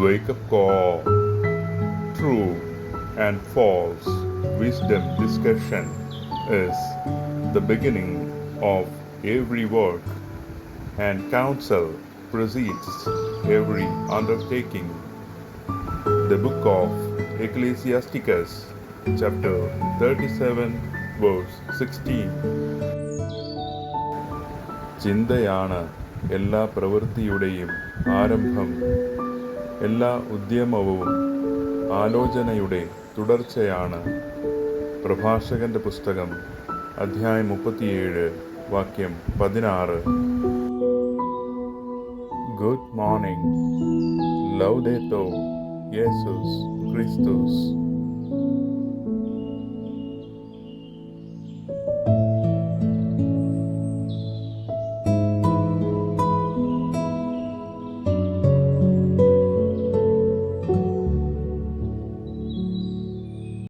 wake up call. True and false wisdom discussion is the beginning of every work, and counsel precedes every undertaking. The book of Ecclesiasticus, chapter 37, verse 16. ചിന്തയാണ് എല്ലാ പ്രവൃത്തിയുടെയും ആരംഭം. എല്ലാ ഉദ്യമവും ആലോചനയുടെ തുടർച്ചയാണ്. പ്രഭാഷകന്റെ പുസ്തകം അധ്യായം 37, വാക്യം 16. Good morning. ലൗദേത്തോ യേശുസ് ക്രിസ്തുസ്.